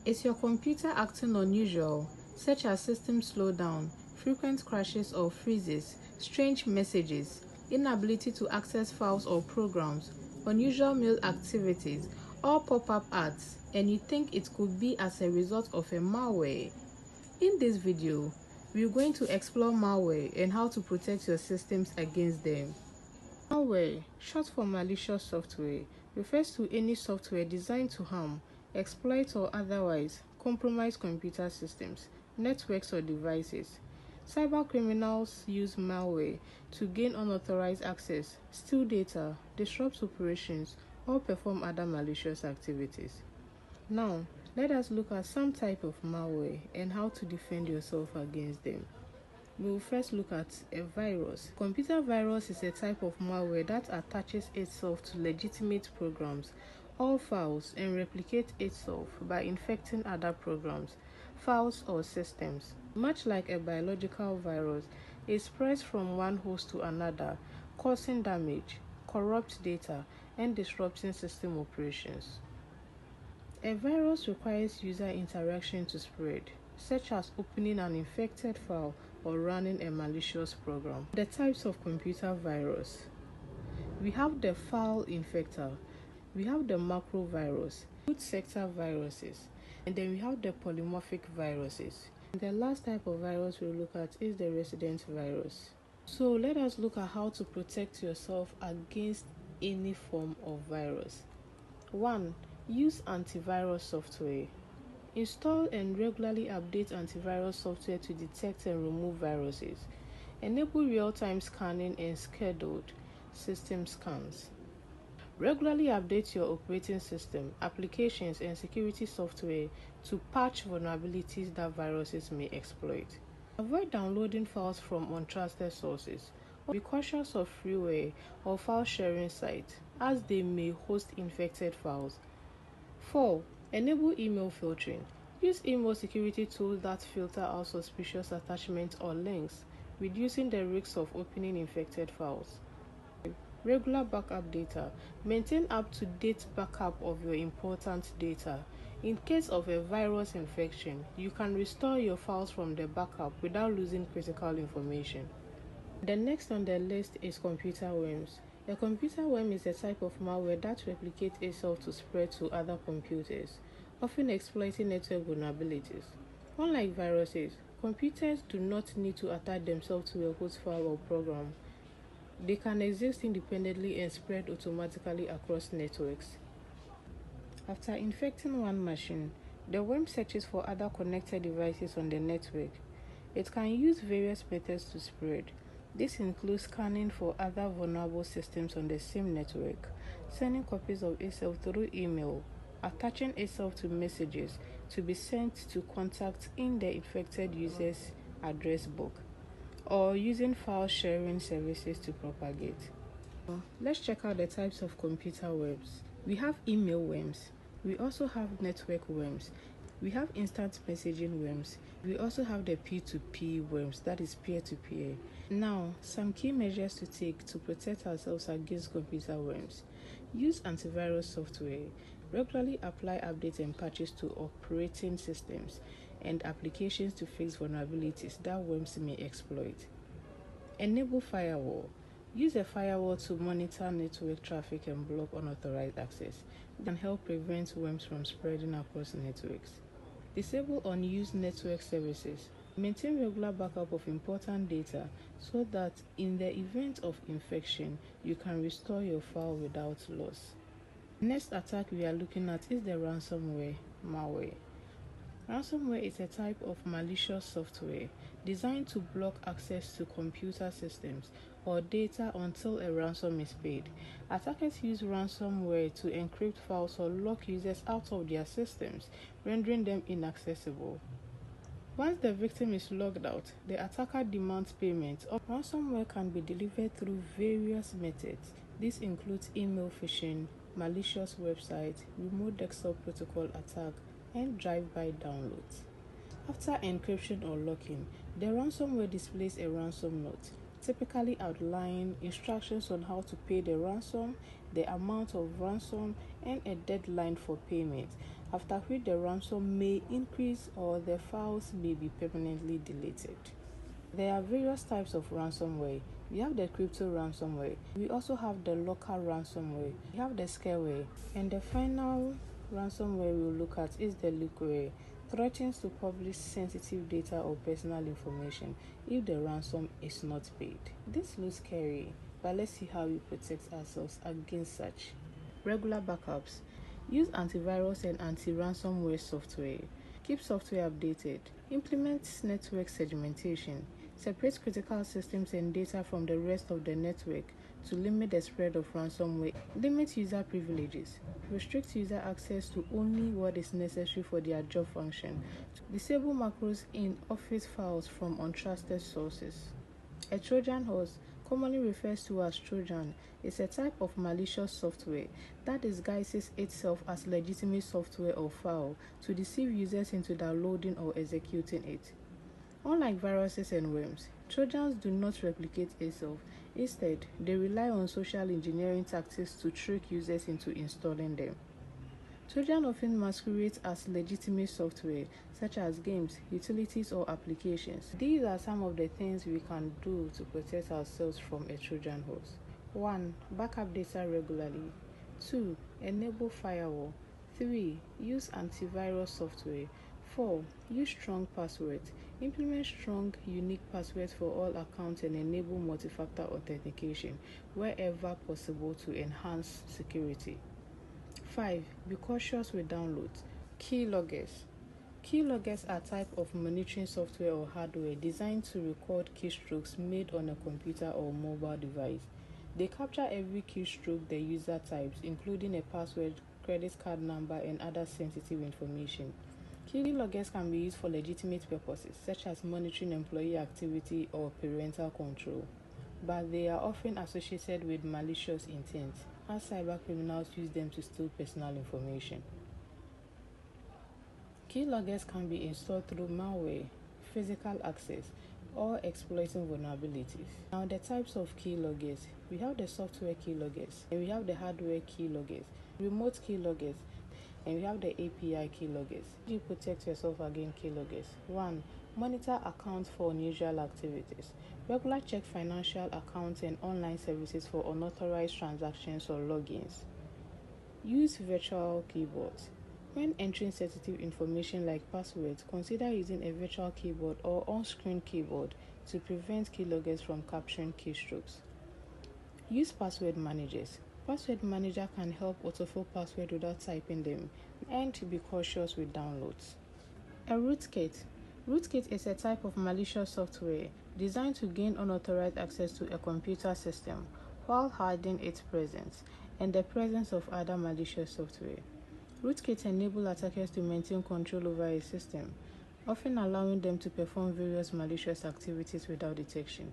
Is your computer acting unusual, such as system slowdown, frequent crashes or freezes, strange messages, inability to access files or programs, unusual mail activities, or pop-up ads, and you think it could be as a result of a malware? In this video, we're going to explore malware and how to protect your systems against them. Malware, short for malicious software, refers to any software designed to harm, exploit, or otherwise compromise computer systems, networks, or devices. Cybercriminals use malware to gain unauthorized access, steal data, disrupt operations, or perform other malicious activities. Now, let us look at some type of malware and how to defend yourself against them. We will first look at a virus. Computer virus is a type of malware that attaches itself to legitimate programs or files and replicates itself by infecting other programs, files, or systems. Much like a biological virus, it spreads from one host to another, causing damage, corrupt data, and disrupting system operations. A virus requires user interaction to spread, such as opening an infected file or running a malicious program. The types of computer virus. We have the file infector, we have the macro virus, root sector viruses, and then we have the polymorphic viruses. And the last type of virus we'll look at is the resident virus. So let us look at how to protect yourself against any form of virus. 1. Use antivirus software. Install and regularly update antivirus software to detect and remove viruses. Enable real-time scanning and scheduled system scans. Regularly update your operating system, applications, and security software to patch vulnerabilities that viruses may exploit. Avoid downloading files from untrusted sources. Be cautious of freeware or file sharing sites, as they may host infected files. 4. Enable email filtering. Use email security tools that filter out suspicious attachments or links, reducing the risk of opening infected files. Regular backup data. Maintain up-to-date backup of your important data. In case of a virus infection, you can restore your files from the backup without losing critical information. The next on the list is computer worms. A computer worm is a type of malware that replicates itself to spread to other computers, often exploiting network vulnerabilities. Unlike viruses, computers do not need to attach themselves to a host file or program. They can exist independently and spread automatically across networks. After infecting one machine, the worm searches for other connected devices on the network. It can use various methods to spread. This includes scanning for other vulnerable systems on the same network, sending copies of itself through email, attaching itself to messages to be sent to contacts in the infected user's address book, or using file sharing services to propagate. Let's check out the types of computer worms. We have email worms. We also have network worms. We have instant messaging worms. We also have the P2P worms, that is peer-to-peer. Now, some key measures to take to protect ourselves against computer worms. Use antivirus software. Regularly apply updates and patches to operating systems and applications to fix vulnerabilities that worms may exploit. Enable firewall. Use a firewall to monitor network traffic and block unauthorized access. It can help prevent worms from spreading across networks. Disable unused network services. Maintain regular backup of important data so that in the event of infection, you can restore your file without loss. Next attack we are looking at is the ransomware malware. Ransomware is a type of malicious software designed to block access to computer systems or data until a ransom is paid. Attackers use ransomware to encrypt files or lock users out of their systems, rendering them inaccessible. Once the victim is logged out, the attacker demands payment. Ransomware can be delivered through various methods. This includes email phishing, malicious websites, remote desktop protocol attack, and drive-by downloads. After encryption or locking, the ransomware displays a ransom note, typically outlining instructions on how to pay the ransom, the amount of ransom, and a deadline for payment. after which the ransom may increase or the files may be permanently deleted. There are various types of ransomware. We have the crypto ransomware. We also have the local ransomware. We have the scareware. And the final ransomware we'll look at is the leakware. Threatens to publish sensitive data or personal information if the ransom is not paid. This looks scary, but let's see how we protect ourselves against such. Regular backups. Use antivirus and anti-ransomware software. Keep software updated. Implement network segmentation. Separate critical systems and data from the rest of the network to limit the spread of ransomware. Limit user privileges. Restrict user access to only what is necessary for their job function. Disable macros in Office files from untrusted sources. A Trojan horse, commonly referred to as Trojan, is a type of malicious software that disguises itself as legitimate software or file to deceive users into downloading or executing it. Unlike viruses and worms, Trojans do not replicate itself. Instead, they rely on social engineering tactics to trick users into installing them. Trojan often masquerades as legitimate software, such as games, utilities, or applications. These are some of the things we can do to protect ourselves from a Trojan horse. 1. Backup data regularly. 2. Enable firewall. 3. Use antivirus software. 4. Use strong passwords. Implement strong, unique passwords for all accounts and enable multi-factor authentication wherever possible to enhance security. 5. Be cautious with downloads. Keyloggers. Keyloggers are a type of monitoring software or hardware designed to record keystrokes made on a computer or mobile device. They capture every keystroke the user types, including a password, credit card number, and other sensitive information. Keyloggers can be used for legitimate purposes, such as monitoring employee activity or parental control, but they are often associated with malicious intent, as cyber criminals use them to steal personal information. Keyloggers can be installed through malware, physical access, or exploiting vulnerabilities. Now, the types of keyloggers. We have the software keyloggers, and we have the hardware keyloggers, remote keyloggers, and we have the API keyloggers. How do you protect yourself against keyloggers? 1. Monitor accounts for unusual activities. Regular check financial accounts and online services for unauthorized transactions or logins. Use virtual keyboards. When entering sensitive information like passwords, consider using a virtual keyboard or on-screen keyboard to prevent keyloggers from capturing keystrokes. Use password managers. Password Manager can help autofill passwords without typing them, and be cautious with downloads. A rootkit. Rootkit is a type of malicious software designed to gain unauthorized access to a computer system while hiding its presence and the presence of other malicious software. Rootkits enable attackers to maintain control over a system, often allowing them to perform various malicious activities without detection.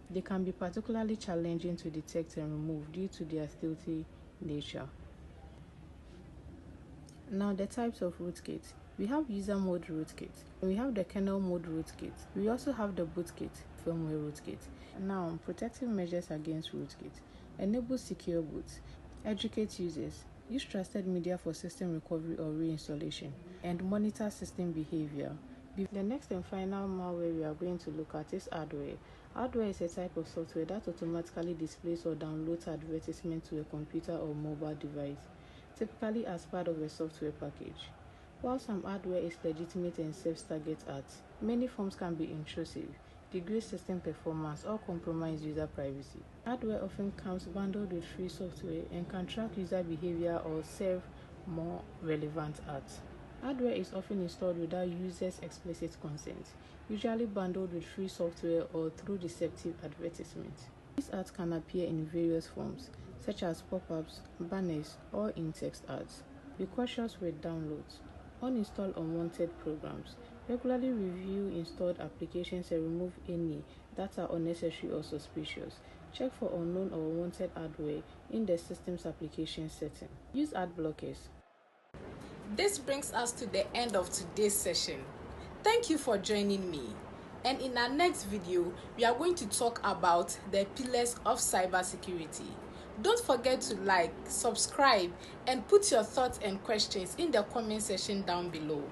They can be particularly challenging to detect and remove due to their stealthy nature. Now, the types of rootkit. We have user mode rootkit, and we have the kernel mode rootkit. We also have the bootkit, firmware rootkit. Now, protective measures against rootkit. Enable secure boots. Educate users. Use trusted media for system recovery or reinstallation, and monitor system behavior. The next and final malware we are going to look at is hardware. Hardware is a type of software that automatically displays or downloads advertisements to a computer or mobile device, typically as part of a software package. While some hardware is legitimate and serves target ads, many forms can be intrusive, degrade system performance, or compromise user privacy. Hardware often comes bundled with free software and can track user behavior or serve more relevant ads. Hardware is often installed without users' explicit consent, usually bundled with free software or through deceptive advertisements. These ads can appear in various forms, such as pop-ups, banners, or in-text ads. Be cautious with downloads. Uninstall unwanted programs. Regularly review installed applications and remove any that are unnecessary or suspicious. Check for unknown or unwanted hardware in the system's application setting. Use ad blockers. This brings us to the end of today's session. Thank you for joining me. And in our next video, we are going to talk about the pillars of cybersecurity. Don't forget to like, subscribe, and put your thoughts and questions in the comment section down below.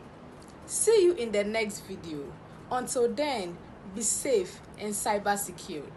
See you in the next video. Until then, be safe and cyber secured.